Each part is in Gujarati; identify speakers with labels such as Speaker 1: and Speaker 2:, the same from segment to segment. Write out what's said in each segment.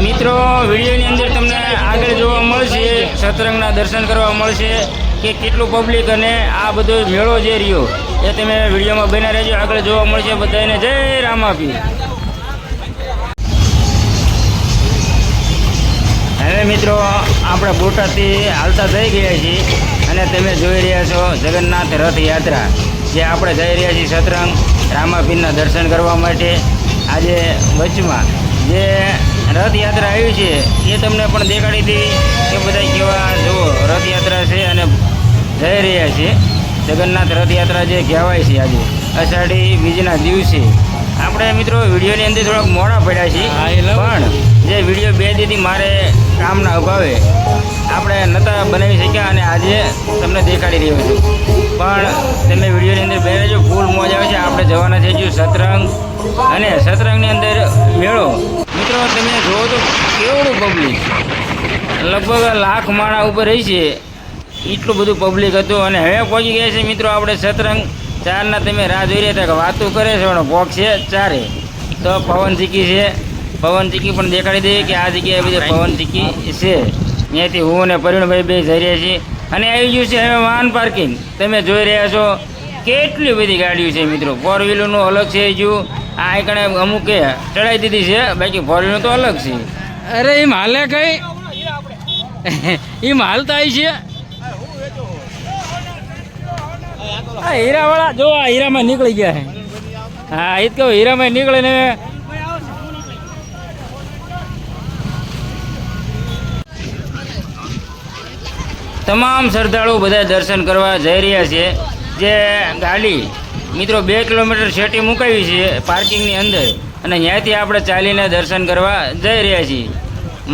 Speaker 1: મિત્રો વિડીયોની અંદર તમને આગળ જોવા મળશે, સતરંગના દર્શન કરવા મળશે કે કેટલું પબ્લિક અને આ બધો મેળો જે રહ્યો એ તમે વિડીયોમાં બન્યા રહેજો. આગળ જોવા મળશે. બધાને જય રામાપીર. હવે મિત્રો આપણે બોટાદથી હાલતા થઈ ગયા છીએ અને તમે જોઈ રહ્યા છો જગન્નાથ રથયાત્રા જે આપણે જઈ રહ્યા છીએ સતરંગ રામાપીરના દર્શન કરવા માટે. આજે વચમાં જે રથયાત્રા આવી છે એ તમને પણ દેખાડી હતી કે બધા કેવા જુઓ રથયાત્રા છે અને જઈ રહ્યા છે. જગન્નાથ રથયાત્રા જે કહેવાય છે આજે અષાઢી બીજના દિવસે. આપણે મિત્રો વિડીયોની અંદર થોડાક મોડા પડ્યા છીએ પણ જે વિડીયો 2 દીથી મારે કામના અભાવે આપણે નહોતા બનાવી શક્યા અને આજે તમને દેખાડી રહ્યો છું. પણ તમે વિડીયોની અંદર બે રહેજો, ફૂલ મોજ આવે છે. આપણે જવાના થઈ ગયું સતરંગ અને સતરંગની અંદર મેળો. મિત્રો તમે જુઓ તો કેવડું પબ્લિક, લગભગ લાખ માણા ઉપર રહી છે એટલું બધું પબ્લિક હતું. અને હવે પહોંચી ગયા છે મિત્રો આપણે સતરંગ. ચારના તમે રાહ જોઈ રહ્યા હતા કે વાતો કરે છે એનો પોક છે 4 તો પવન ચીકી છે. પવન ચીકી પણ દેખાડી દઈએ કે આ જગ્યાએ બધી પવન ચીકી છે. ત્યાંથી હું અને પરિણભાઈ બે જઈ રહ્યા છીએ અને આવી ગયું છે હવે વાહન પાર્કિંગ. તમે જોઈ રહ્યા છો કેટલી બધી ગાડીઓ છે મિત્રો. 4 વ્હીલરનું અલગ છે. જો આ એકણે અમુકે ચડાવી દીધી છે, બાકી 4 વ્હીલર તો અલગ છે.
Speaker 2: અરે એમ હાલે કઈ એમ હાલતા આવી છે. આ હીરાવાળા જો આ હીરામાં નીકળી ગયા છે. હા એ જ કહું, હીરામાં નીકળે ને
Speaker 1: તમામ શ્રદ્ધાળુ બધા દર્શન કરવા જઈ રહ્યા છે. જે ગાડી મિત્રો 2 કિલોમીટર શેટી મુકાવી છે પાર્કિંગની અંદર અને ત્યાંથી આપણે ચાલીને દર્શન કરવા જઈ રહ્યા છીએ.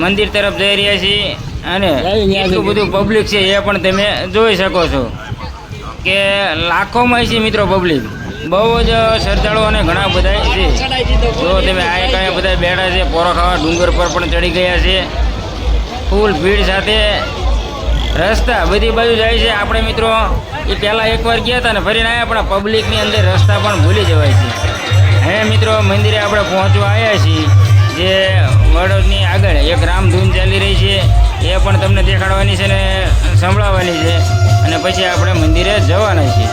Speaker 1: મંદિર તરફ જઈ રહ્યા છીએ અને એટલું બધું પબ્લિક છે એ પણ તમે જોઈ શકો છો કે લાખોમાં છે મિત્રો પબ્લિક. બહુ જ શ્રદ્ધાળુ અને ઘણા બધા છે. જો તમે આ કાંઈ બધા બેઠા છે પોરો ખાવા, ડુંગર પર પણ ચડી ગયા છે ફૂલ ભીડ સાથે. રસ્તા બધી બાજુ જાય છે. આપણે મિત્રો એ પહેલાં એકવાર ગયા હતા ને ફરીને આવ્યા પણ પબ્લિકની અંદર રસ્તા પણ ભૂલી જવાય છે. હવે મિત્રો મંદિરે આપણે પહોંચવા આવ્યા છીએ. જે વડોદની આગળ એક રામધૂન ચાલી રહી છે એ પણ તમને દેખાડવાની છે ને સંભળાવવાની છે અને પછી આપણે મંદિરે જવાના છીએ.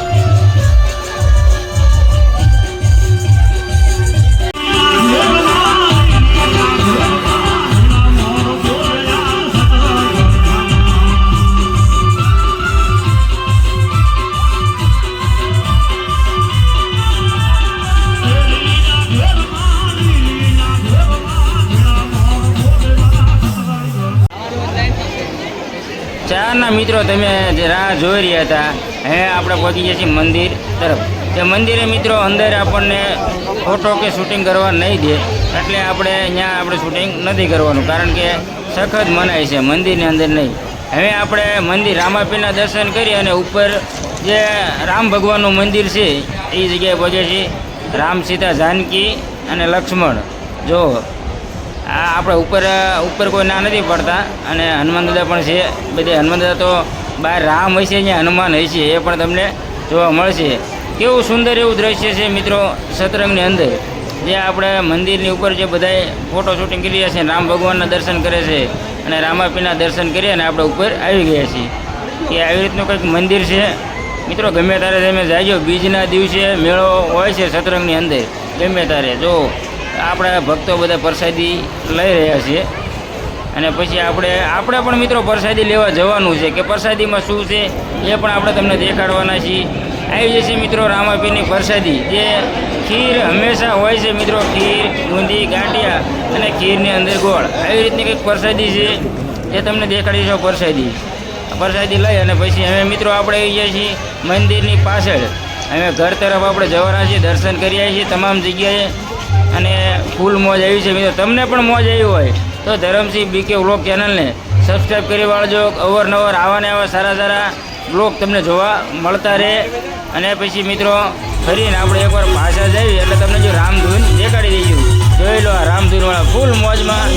Speaker 1: ચારના મિત્રો તમે જે રાહ જોઈ રહ્યા હતા હવે આપણે પહોંચી ગયા છીએ મંદિર તરફ. તે મંદિરે મિત્રો અંદર આપણને ફોટો કે શૂટિંગ કરવા નહીં દે એટલે આપણે અહીંયા આપણે શૂટિંગ નથી કરવાનું, કારણ કે સખત મનાય છે મંદિરની અંદર નહીં. હવે આપણે મંદિર રામાપીરના દર્શન કરી અને ઉપર જે રામ ભગવાનનું મંદિર છે એ જગ્યાએ પહોંચ્યા છીએ. રામ, સીતા, જાનકી અને લક્ષ્મણ. જો આ આપણે ઉપર કોઈ ના નથી પડતા અને હનુમાન દાદા પણ છે. બધે હનુમાન દાદા તો બહાર રામ હશે, અહીંયા હનુમાન હશે એ પણ તમને જોવા મળશે. કેવું સુંદર એવું દ્રશ્ય છે મિત્રો સતરંગની અંદર. જે આપણે મંદિરની ઉપર જે બધાએ ફોટો શૂટિંગ કરી રહ્યા છે, રામ ભગવાનના દર્શન કરે છે અને રામાપીના દર્શન કરી અને આપણે ઉપર આવી ગયા છીએ. કે આવી રીતનું કંઈક મંદિર છે મિત્રો. ગમે ત્યારે તમે જાજો, બીજના દિવસે મેળો હોય છે સતરંગની અંદર. ગમે ત્યારે જો આપણા ભક્તો બધા પ્રસાદી લઈ રહ્યા છે અને પછી આપણે પણ મિત્રો પ્રસાદી લેવા જવાનું છે કે પ્રસાદીમાં શું છે એ પણ આપણે તમને દેખાડવાના છીએ. આવી જશે મિત્રો રામાપીરની પ્રસાદી. જે ખીર હંમેશા હોય છે મિત્રો, ખીર, બુંદી, ગાંઠિયા અને ખીરની અંદર ગોળ. આવી રીતની કંઈક પ્રસાદી છે એ તમને દેખાડીશું. પ્રસાદી લઈ અને પછી હવે મિત્રો આપણે આવી ગયા છીએ મંદિરની પાછળ. હવે ઘર તરફ આપણે જવાના છીએ. દર્શન કરી આવ્યા છીએ તમામ જગ્યાએ અને ફૂલ મોજ આવી છે મિત્રો. તમને પણ મોજ આવી હોય તો ધરમસિંહ બીકે વ્લોગ ચેનલને સબસ્ક્રાઈબ કરી વાળજો. અવારનવાર આવા ને આવા સારા વ્લોગ તમને જોવા મળતા રહે. અને પછી મિત્રો ફરીને આપણે એકવાર પાછા જઈએ એટલે તમને જો રામધૂન દેખાડી દઈશું. જોઈ લો આ રામધૂનવાળા ફૂલ મોજમાં